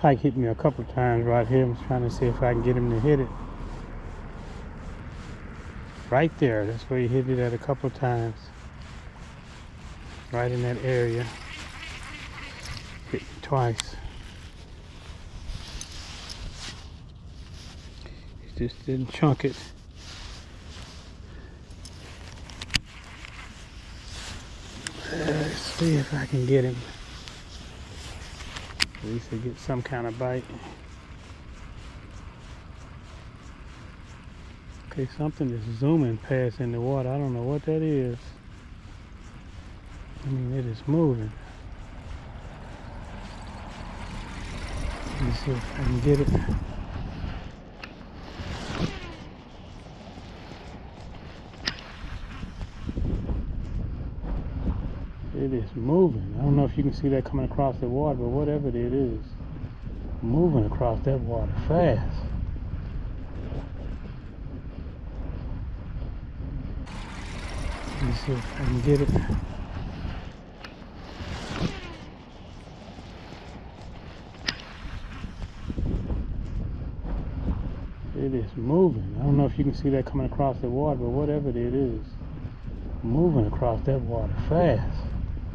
Pike hit me a couple times right here. I'm trying to see if I can get him to hit it. Right there, that's where he hit it at a couple times. Right in that area. Hit me twice. He just didn't chunk it. Let's see if I can get him. At least he get some kind of bite. Okay, something is zooming past in the water. I don't know what that is. I mean, it is moving. Let me see if I can get it. It is moving. I don't know if you can see that coming across the water, but whatever it is, moving across that water fast. Let me see if I can get it. It is moving. I don't know if you can see that coming across the water, but whatever it is, moving across that water fast.